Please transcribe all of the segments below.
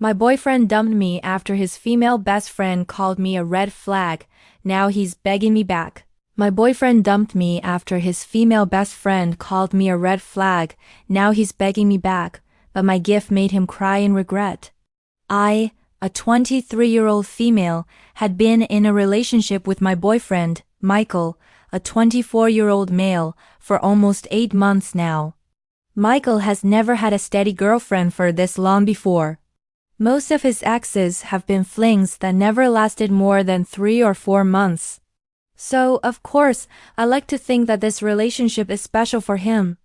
My boyfriend dumped me after his female best friend called me a red flag. Now he's begging me back. My boyfriend dumped me after his female best friend called me a red flag. Now he's begging me back, but my gift made him cry in regret. I, a 23-year-old female, had been in a relationship with my boyfriend, Michael, a 24-year-old male, for almost 8 months now. Michael has never had a steady girlfriend for this long before. Most of his exes have been flings that never lasted more than 3 or 4 months. So, of course, I like to think that this relationship is special for him.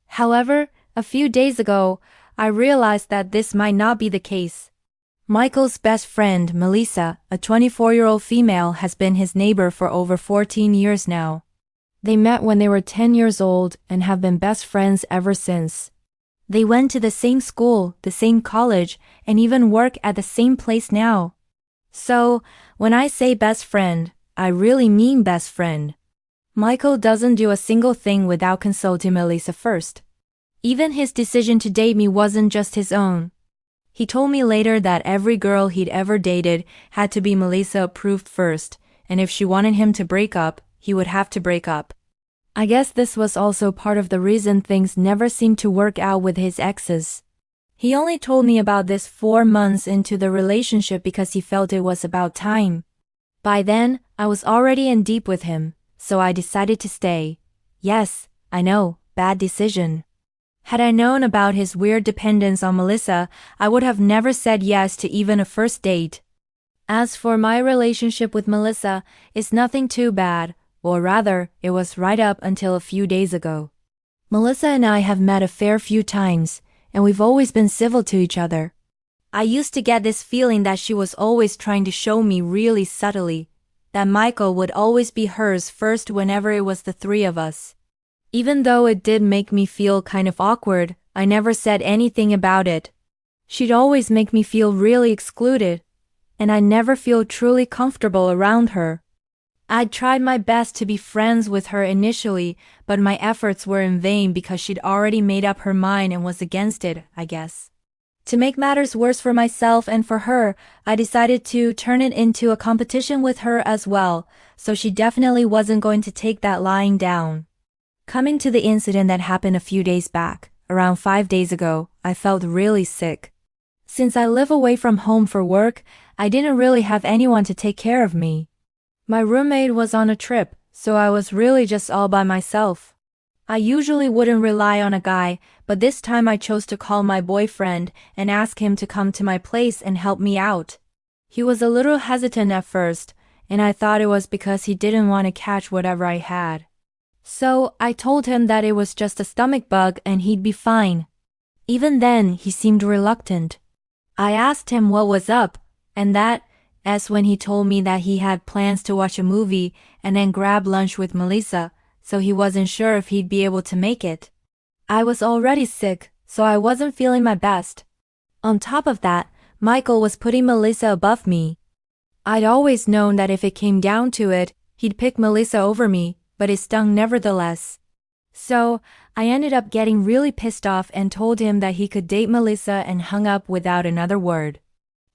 However, a few days ago, I realized that this might not be the case. Michael's best friend, Melissa, a 24-year-old female, has been his neighbor for over 14 years now. They met when they were 10 years old and have been best friends ever since. They went to the same school, the same college, and even work at the same place now. So, when I say best friend, I really mean best friend. Michael doesn't do a single thing without consulting Melissa first. Even his decision to date me wasn't just his own. He told me later that every girl he'd ever dated had to be Melissa approved first, and if she wanted him to break up, he would have to break up. I guess this was also part of the reason things never seemed to work out with his exes. He only told me about this 4 months into the relationship because he felt it was about time. By then, I was already in deep with him, so I decided to stay. Yes, I know, bad decision. Had I known about his weird dependence on Melissa, I would have never said yes to even a first date. As for my relationship with Melissa, it's nothing too bad, or rather, it was right up until a few days ago. Melissa and I have met a fair few times, and we've always been civil to each other. I used to get this feeling that she was always trying to show me really subtly that Michael would always be hers first whenever it was the three of us. Even though it did make me feel kind of awkward, I never said anything about it. She'd always make me feel really excluded, and I never feel truly comfortable around her. I'd tried my best to be friends with her initially, but my efforts were in vain because she'd already made up her mind and was against it, I guess. To make matters worse for myself and for her, I decided to turn it into a competition with her as well, so she definitely wasn't going to take that lying down. Coming to the incident that happened a few days back, around 5 days ago, I felt really sick. Since I live away from home for work, I didn't really have anyone to take care of me. My roommate was on a trip, so I was really just all by myself. I usually wouldn't rely on a guy, but this time I chose to call my boyfriend and ask him to come to my place and help me out. He was a little hesitant at first, and I thought it was because he didn't want to catch whatever I had. So I told him that it was just a stomach bug and he'd be fine. Even then, he seemed reluctant. I asked him what was up, and that's when he told me that he had plans to watch a movie and then grab lunch with Melissa, so he wasn't sure if he'd be able to make it. I was already sick, so I wasn't feeling my best. On top of that, Michael was putting Melissa above me. I'd always known that if it came down to it, he'd pick Melissa over me, but it stung nevertheless. So, I ended up getting really pissed off and told him that he could date Melissa and hung up without another word.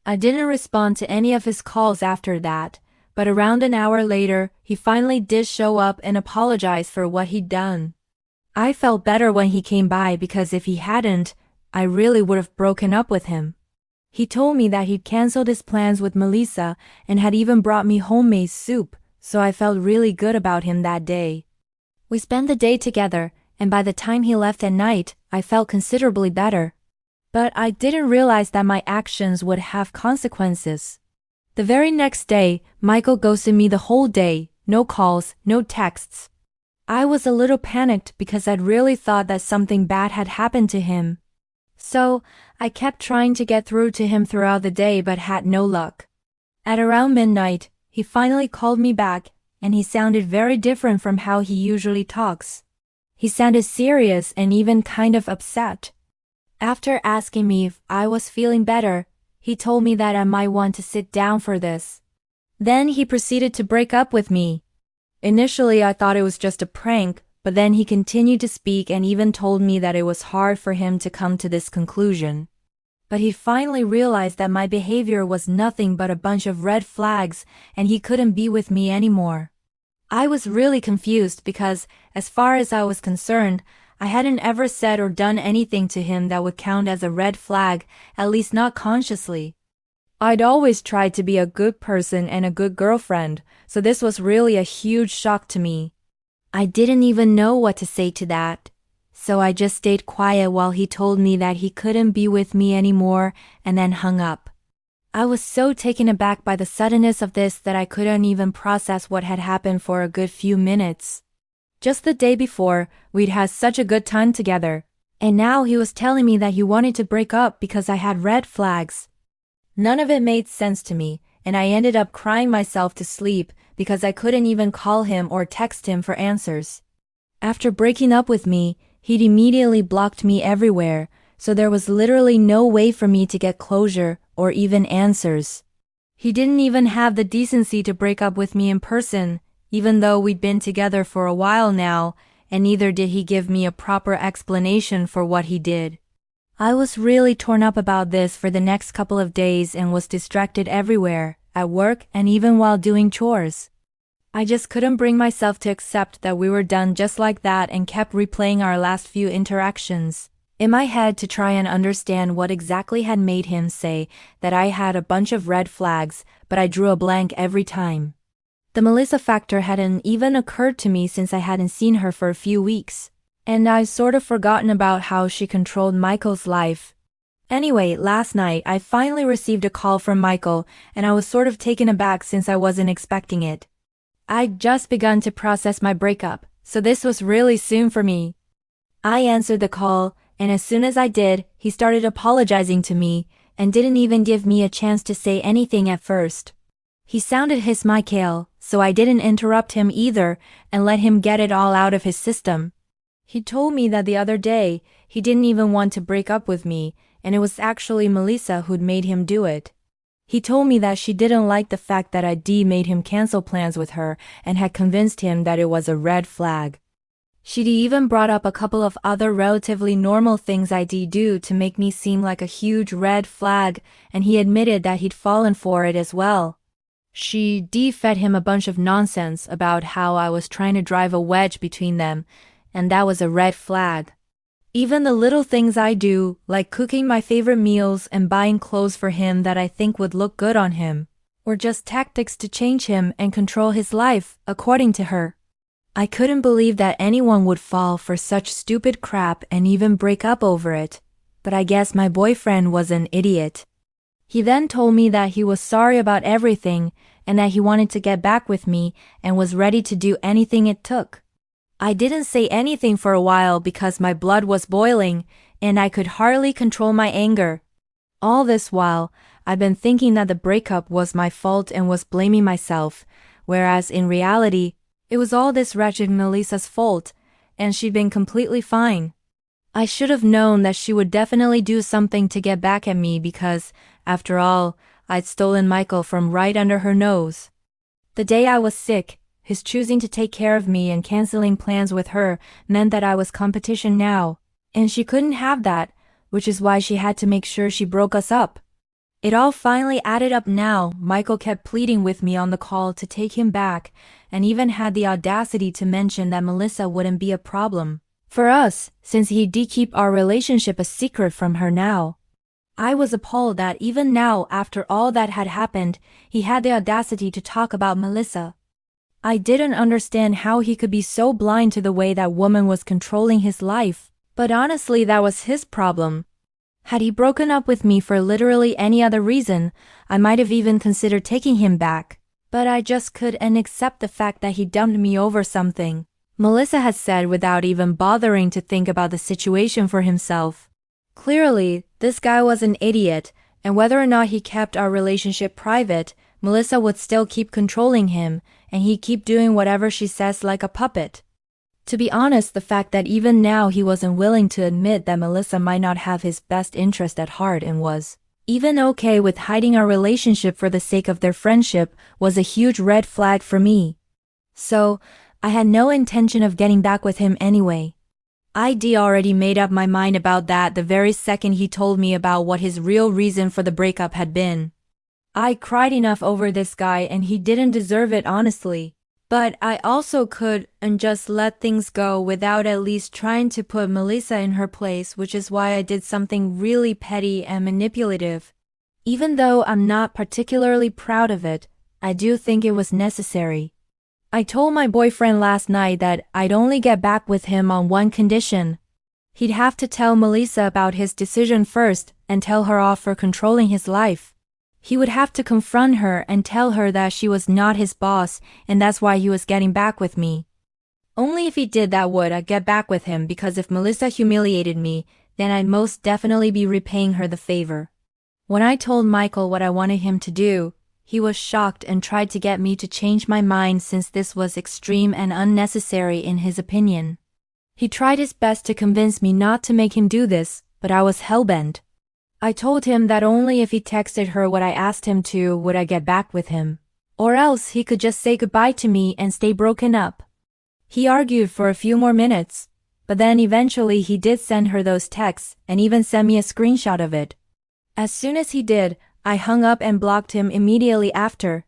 I didn't respond to any of his calls after that, but around an hour later, he finally did show up and apologize for what he'd done. I felt better when he came by because if he hadn't, I really would have broken up with him. He told me that he'd canceled his plans with Melissa and had even brought me homemade soup, so I felt really good about him that day. We spent the day together, and by the time he left at night, I felt considerably better. But I didn't realize that my actions would have consequences. The very next day, Michael ghosted me the whole day, no calls, no texts. I was a little panicked because I'd really thought that something bad had happened to him. So, I kept trying to get through to him throughout the day but had no luck. At around midnight, he finally called me back, and he sounded very different from how he usually talks. He sounded serious and even kind of upset. After asking me if I was feeling better, he told me that I might want to sit down for this. Then he proceeded to break up with me. Initially, I thought it was just a prank, but then he continued to speak and even told me that it was hard for him to come to this conclusion. But he finally realized that my behavior was nothing but a bunch of red flags and he couldn't be with me anymore. I was really confused because, as far as I was concerned, I hadn't ever said or done anything to him that would count as a red flag, at least not consciously. I'd always tried to be a good person and a good girlfriend, so this was really a huge shock to me. I didn't even know what to say to that. So I just stayed quiet while he told me that he couldn't be with me anymore and then hung up. I was so taken aback by the suddenness of this that I couldn't even process what had happened for a good few minutes. Just the day before, we'd had such a good time together, and now he was telling me that he wanted to break up because I had red flags. None of it made sense to me, and I ended up crying myself to sleep because I couldn't even call him or text him for answers. After breaking up with me, he'd immediately blocked me everywhere, so there was literally no way for me to get closure or even answers. He didn't even have the decency to break up with me in person, even though we'd been together for a while now, and neither did he give me a proper explanation for what he did. I was really torn up about this for the next couple of days and was distracted everywhere, at work and even while doing chores. I just couldn't bring myself to accept that we were done just like that and kept replaying our last few interactions in my head to try and understand what exactly had made him say that I had a bunch of red flags, but I drew a blank every time. The Melissa factor hadn't even occurred to me since I hadn't seen her for a few weeks, and I'd sort of forgotten about how she controlled Michael's life. Anyway, last night I finally received a call from Michael, and I was sort of taken aback since I wasn't expecting it. I'd just begun to process my breakup, so this was really soon for me. I answered the call, and as soon as I did, he started apologizing to me, and didn't even give me a chance to say anything at first. He sounded his Michael, so I didn't interrupt him either, and let him get it all out of his system. He told me that the other day, he didn't even want to break up with me, and it was actually Melissa who'd made him do it. He told me that she didn't like the fact that I'd made him cancel plans with her and had convinced him that it was a red flag. She'd even brought up a couple of other relatively normal things I'd do to make me seem like a huge red flag, and he admitted that he'd fallen for it as well. She fed him a bunch of nonsense about how I was trying to drive a wedge between them, and that was a red flag. Even the little things I do, like cooking my favorite meals and buying clothes for him that I think would look good on him, were just tactics to change him and control his life, according to her. I couldn't believe that anyone would fall for such stupid crap and even break up over it, but I guess my boyfriend was an idiot. He then told me that he was sorry about everything and that he wanted to get back with me and was ready to do anything it took. I didn't say anything for a while because my blood was boiling and I could hardly control my anger. All this while, I'd been thinking that the breakup was my fault and was blaming myself, whereas in reality, it was all this wretched Melissa's fault, and she'd been completely fine. I should have known that she would definitely do something to get back at me because, after all, I'd stolen Michael from right under her nose. The day I was sick, his choosing to take care of me and canceling plans with her meant that I was competition now, and she couldn't have that, which is why she had to make sure she broke us up. It all finally added up now. Michael kept pleading with me on the call to take him back, and even had the audacity to mention that Melissa wouldn't be a problem for us, since he'd keep our relationship a secret from her now. I was appalled that even now, after all that had happened, he had the audacity to talk about Melissa. I didn't understand how he could be so blind to the way that woman was controlling his life, but honestly that was his problem. Had he broken up with me for literally any other reason, I might have even considered taking him back, but I just couldn't accept the fact that he dumped me over something Melissa had said without even bothering to think about the situation for himself. Clearly, this guy was an idiot, and whether or not he kept our relationship private, Melissa would still keep controlling him, and he'd keep doing whatever she says like a puppet. To be honest, the fact that even now he wasn't willing to admit that Melissa might not have his best interest at heart and was even okay with hiding our relationship for the sake of their friendship was a huge red flag for me. So, I had no intention of getting back with him anyway. I'd already made up my mind about that the very second he told me about what his real reason for the breakup had been. I cried enough over this guy and he didn't deserve it, honestly. But I also couldn't just let things go without at least trying to put Melissa in her place, which is why I did something really petty and manipulative. Even though I'm not particularly proud of it, I do think it was necessary. I told my boyfriend last night that I'd only get back with him on one condition. He'd have to tell Melissa about his decision first and tell her off for controlling his life. He would have to confront her and tell her that she was not his boss and that's why he was getting back with me. Only if he did that would I get back with him, because if Melissa humiliated me, then I'd most definitely be repaying her the favor. When I told Michael what I wanted him to do, he was shocked and tried to get me to change my mind since this was extreme and unnecessary in his opinion. He tried his best to convince me not to make him do this, but I was hellbent. I told him that only if he texted her what I asked him to would I get back with him, or else he could just say goodbye to me and stay broken up. He argued for a few more minutes, but then eventually he did send her those texts and even sent me a screenshot of it. As soon as he did, I hung up and blocked him immediately after.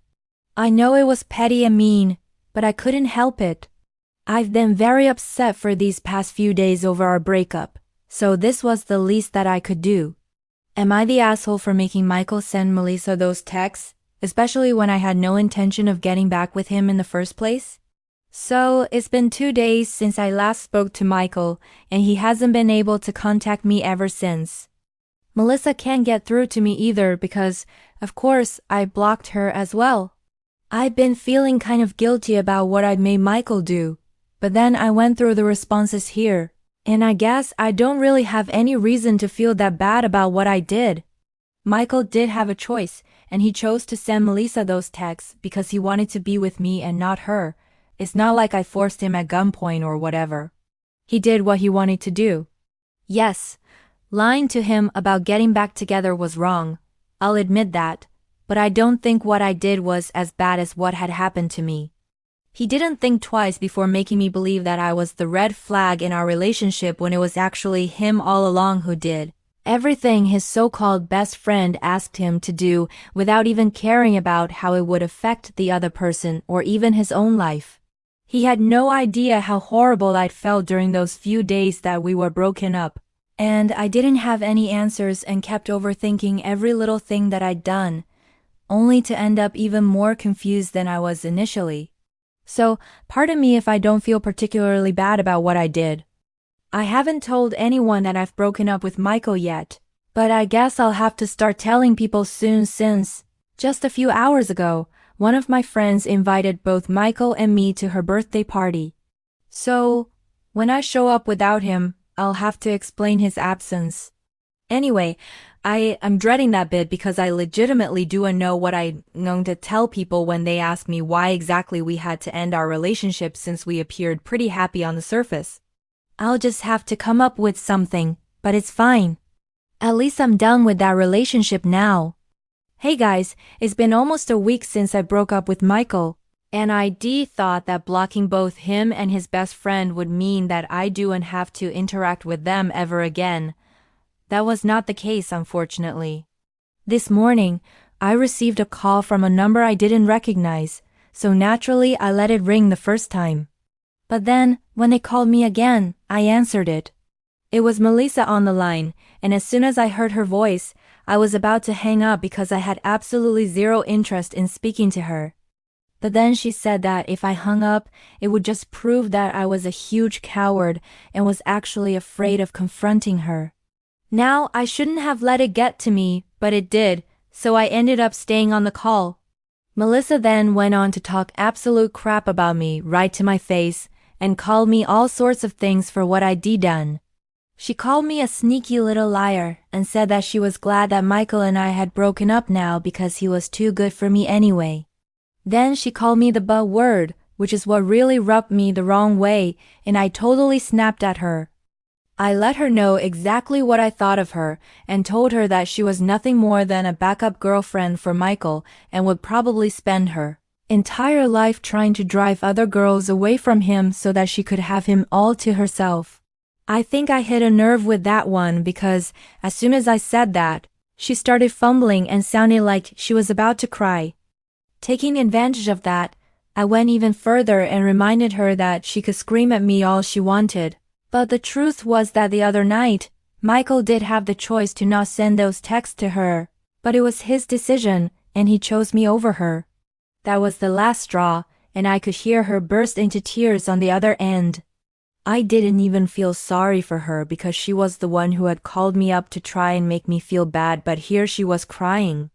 I know it was petty and mean, but I couldn't help it. I've been very upset for these past few days over our breakup, so this was the least that I could do. Am I the asshole for making Michael send Melissa those texts, especially when I had no intention of getting back with him in the first place? So, it's been 2 days since I last spoke to Michael, and he hasn't been able to contact me ever since. Melissa can't get through to me either because, of course, I blocked her as well. I've been feeling kind of guilty about what I'd made Michael do, but then I went through the responses here, and I guess I don't really have any reason to feel that bad about what I did. Michael did have a choice, and he chose to send Melissa those texts because he wanted to be with me and not her. It's not like I forced him at gunpoint or whatever. He did what he wanted to do. Yes, lying to him about getting back together was wrong, I'll admit that, but I don't think what I did was as bad as what had happened to me. He didn't think twice before making me believe that I was the red flag in our relationship when it was actually him all along who did everything his so-called best friend asked him to do without even caring about how it would affect the other person or even his own life. He had no idea how horrible I'd felt during those few days that we were broken up, and I didn't have any answers and kept overthinking every little thing that I'd done, only to end up even more confused than I was initially. So, pardon me if I don't feel particularly bad about what I did. I haven't told anyone that I've broken up with Michael yet, but I guess I'll have to start telling people soon since, just a few hours ago, one of my friends invited both Michael and me to her birthday party. So, when I show up without him, I'll have to explain his absence. Anyway, I'm dreading that bit because I legitimately do know what I'm going to tell people when they ask me why exactly we had to end our relationship since we appeared pretty happy on the surface. I'll just have to come up with something, but it's fine. At least I'm done with that relationship now. Hey guys, it's been almost a week since I broke up with Michael, and I thought that blocking both him and his best friend would mean that I don't have to interact with them ever again. That was not the case, unfortunately. This morning, I received a call from a number I didn't recognize, so naturally I let it ring the first time. But then, when they called me again, I answered it. It was Melissa on the line, and as soon as I heard her voice, I was about to hang up because I had absolutely zero interest in speaking to her. But then she said that if I hung up, it would just prove that I was a huge coward and was actually afraid of confronting her. Now, I shouldn't have let it get to me, but it did, so I ended up staying on the call. Melissa then went on to talk absolute crap about me right to my face and called me all sorts of things for what I'd done. She called me a sneaky little liar and said that she was glad that Michael and I had broken up now because he was too good for me anyway. Then she called me the B word, which is what really rubbed me the wrong way, and I totally snapped at her. I let her know exactly what I thought of her and told her that she was nothing more than a backup girlfriend for Michael and would probably spend her entire life trying to drive other girls away from him so that she could have him all to herself. I think I hit a nerve with that one because as soon as I said that, she started fumbling and sounded like she was about to cry. Taking advantage of that, I went even further and reminded her that she could scream at me all she wanted. But the truth was that the other night, Michael did have the choice to not send those texts to her, but it was his decision, and he chose me over her. That was the last straw, and I could hear her burst into tears on the other end. I didn't even feel sorry for her because she was the one who had called me up to try and make me feel bad, but here she was crying.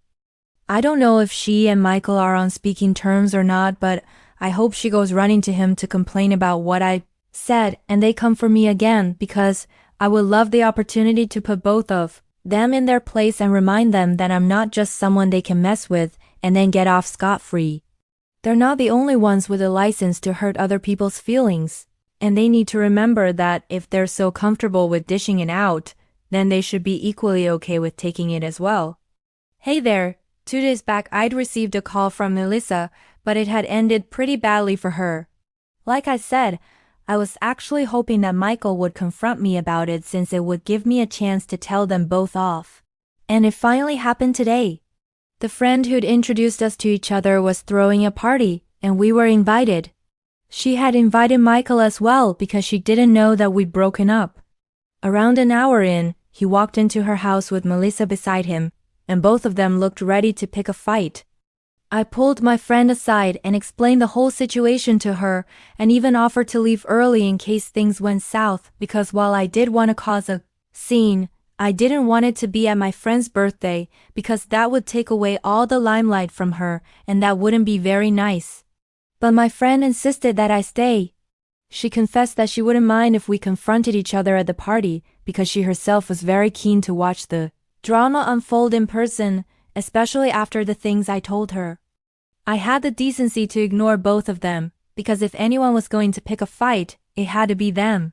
I don't know if she and Michael are on speaking terms or not, but I hope she goes running to him to complain about what I said and they come for me again, because I would love the opportunity to put both of them in their place and remind them that I'm not just someone they can mess with and then get off scot-free. They're not the only ones with a license to hurt other people's feelings, and they need to remember that if they're so comfortable with dishing it out, then they should be equally okay with taking it as well. Hey there, 2 days back I'd received a call from Melissa, but it had ended pretty badly for her. Like I said, I was actually hoping that Michael would confront me about it since it would give me a chance to tell them both off. And it finally happened today. The friend who'd introduced us to each other was throwing a party, and we were invited. She had invited Michael as well because she didn't know that we'd broken up. Around an hour in, he walked into her house with Melissa beside him, and both of them looked ready to pick a fight. I pulled my friend aside and explained the whole situation to her and even offered to leave early in case things went south because while I did want to cause a scene, I didn't want it to be at my friend's birthday because that would take away all the limelight from her and that wouldn't be very nice. But my friend insisted that I stay. She confessed that she wouldn't mind if we confronted each other at the party because she herself was very keen to watch the drama unfold in person, especially after the things I told her. I had the decency to ignore both of them, because if anyone was going to pick a fight, it had to be them.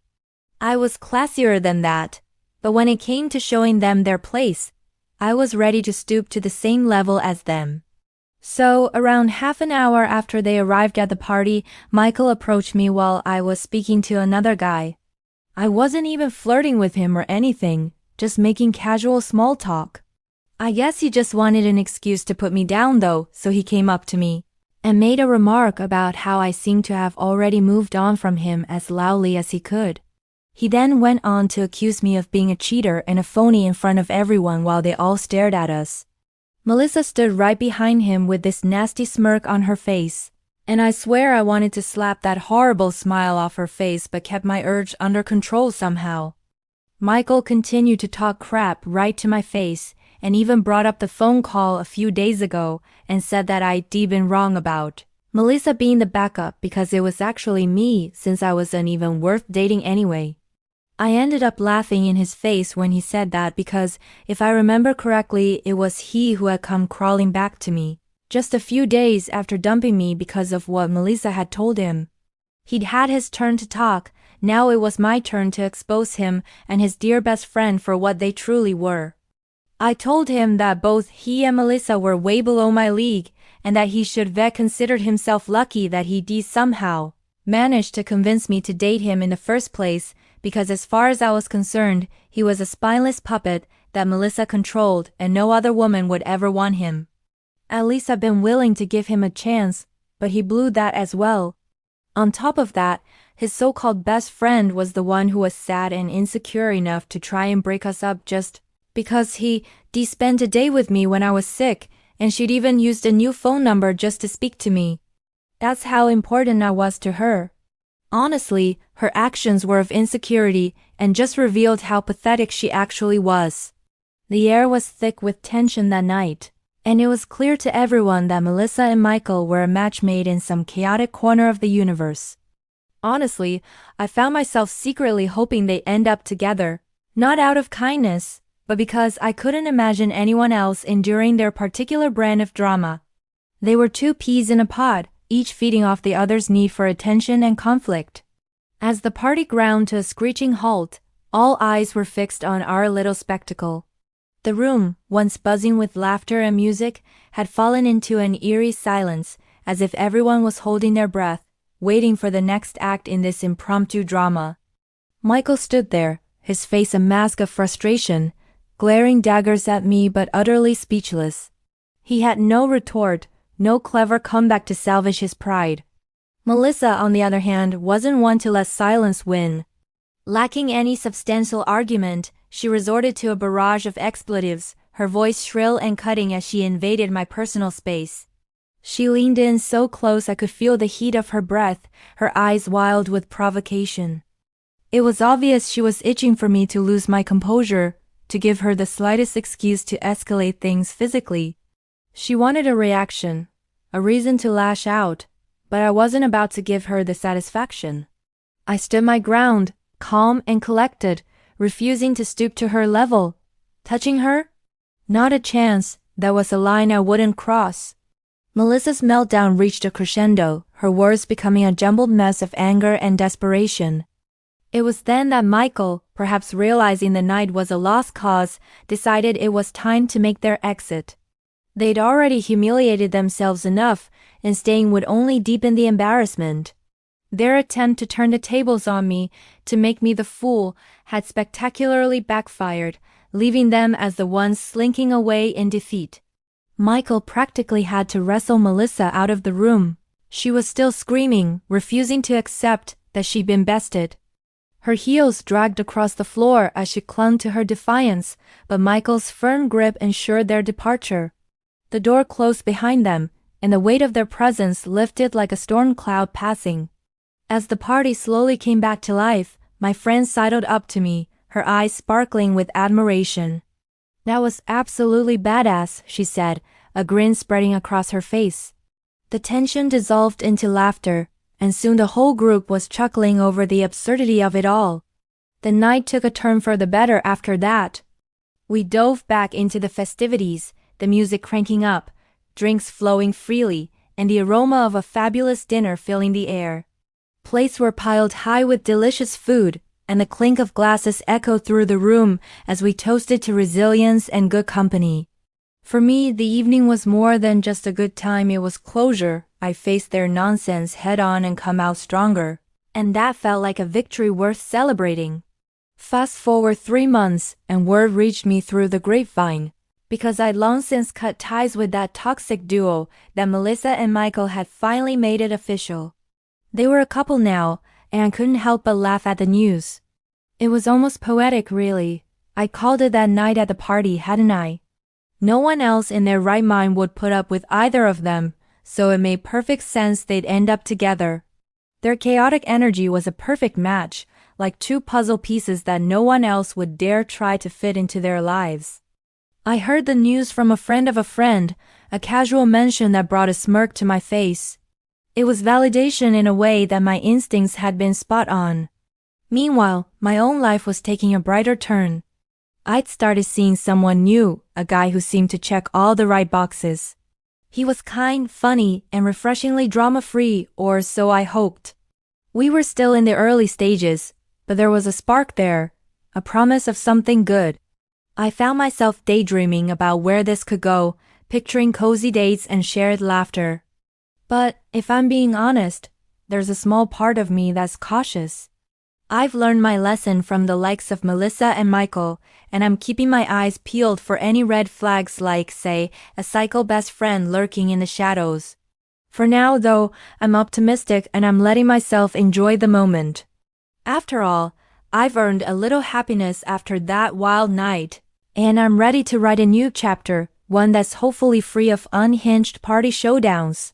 I was classier than that, but when it came to showing them their place, I was ready to stoop to the same level as them. So, around half an hour after they arrived at the party, Michael approached me while I was speaking to another guy. I wasn't even flirting with him or anything, just making casual small talk. I guess he just wanted an excuse to put me down though, so he came up to me and made a remark about how I seemed to have already moved on from him as loudly as he could. He then went on to accuse me of being a cheater and a phony in front of everyone while they all stared at us. Melissa stood right behind him with this nasty smirk on her face, and I swear I wanted to slap that horrible smile off her face but kept my urge under control somehow. Michael continued to talk crap right to my face, and even brought up the phone call a few days ago and said that I'd been wrong about Melissa being the backup because it was actually me since I wasn't even worth dating anyway. I ended up laughing in his face when he said that because if I remember correctly, it was he who had come crawling back to me just a few days after dumping me because of what Melissa had told him. He'd had his turn to talk, now it was my turn to expose him and his dear best friend for what they truly were. I told him that both he and Melissa were way below my league and that he should have considered himself lucky that he somehow managed to convince me to date him in the first place because as far as I was concerned, he was a spineless puppet that Melissa controlled and no other woman would ever want him. At least I've been willing to give him a chance, but he blew that as well. On top of that, his so-called best friend was the one who was sad and insecure enough to try and break us up just because he spent a day with me when I was sick, and she'd even used a new phone number just to speak to me. That's how important I was to her. Honestly, her actions were of insecurity and just revealed how pathetic she actually was. The air was thick with tension that night, and it was clear to everyone that Melissa and Michael were a match made in some chaotic corner of the universe. Honestly, I found myself secretly hoping they'd end up together, not out of kindness, but because I couldn't imagine anyone else enduring their particular brand of drama. They were two peas in a pod, each feeding off the other's need for attention and conflict. As the party ground to a screeching halt, all eyes were fixed on our little spectacle. The room, once buzzing with laughter and music, had fallen into an eerie silence, as if everyone was holding their breath, waiting for the next act in this impromptu drama. Michael stood there, his face a mask of frustration, glaring daggers at me but utterly speechless. He had no retort, no clever comeback to salvage his pride. Melissa, on the other hand, wasn't one to let silence win. Lacking any substantial argument, she resorted to a barrage of expletives, her voice shrill and cutting as she invaded my personal space. She leaned in so close I could feel the heat of her breath, her eyes wild with provocation. It was obvious she was itching for me to lose my composure, to give her the slightest excuse to escalate things physically. She wanted a reaction, a reason to lash out, but I wasn't about to give her the satisfaction. I stood my ground, calm and collected, refusing to stoop to her level. Touching her? Not a chance, that was a line I wouldn't cross. Melissa's meltdown reached a crescendo, her words becoming a jumbled mess of anger and desperation. It was then that Michael, perhaps realizing the night was a lost cause, decided it was time to make their exit. They'd already humiliated themselves enough, and staying would only deepen the embarrassment. Their attempt to turn the tables on me, to make me the fool, had spectacularly backfired, leaving them as the ones slinking away in defeat. Michael practically had to wrestle Melissa out of the room. She was still screaming, refusing to accept that she'd been bested. Her heels dragged across the floor as she clung to her defiance, but Michael's firm grip ensured their departure. The door closed behind them, and the weight of their presence lifted like a storm cloud passing. As the party slowly came back to life, my friend sidled up to me, her eyes sparkling with admiration. "That was absolutely badass," she said, a grin spreading across her face. The tension dissolved into laughter, and soon the whole group was chuckling over the absurdity of it all. The night took a turn for the better after that. We dove back into the festivities, the music cranking up, drinks flowing freely, and the aroma of a fabulous dinner filling the air. Plates were piled high with delicious food, and the clink of glasses echoed through the room as we toasted to resilience and good company. For me, the evening was more than just a good time, it was closure. I faced their nonsense head on and come out stronger, and that felt like a victory worth celebrating. Fast forward 3 months, and word reached me through the grapevine, because I'd long since cut ties with that toxic duo, that Melissa and Michael had finally made it official. They were a couple now, and I couldn't help but laugh at the news. It was almost poetic, really. I called it that night at the party, hadn't I? No one else in their right mind would put up with either of them, so it made perfect sense they'd end up together. Their chaotic energy was a perfect match, like two puzzle pieces that no one else would dare try to fit into their lives. I heard the news from a friend of a friend, a casual mention that brought a smirk to my face. It was validation in a way that my instincts had been spot on. Meanwhile, my own life was taking a brighter turn. I'd started seeing someone new, a guy who seemed to check all the right boxes. He was kind, funny, and refreshingly drama-free, or so I hoped. We were still in the early stages, but there was a spark there, a promise of something good. I found myself daydreaming about where this could go, picturing cozy dates and shared laughter. But, if I'm being honest, there's a small part of me that's cautious. I've learned my lesson from the likes of Melissa and Michael, and I'm keeping my eyes peeled for any red flags like, say, a psycho best friend lurking in the shadows. For now, though, I'm optimistic and I'm letting myself enjoy the moment. After all, I've earned a little happiness after that wild night, and I'm ready to write a new chapter, one that's hopefully free of unhinged party showdowns.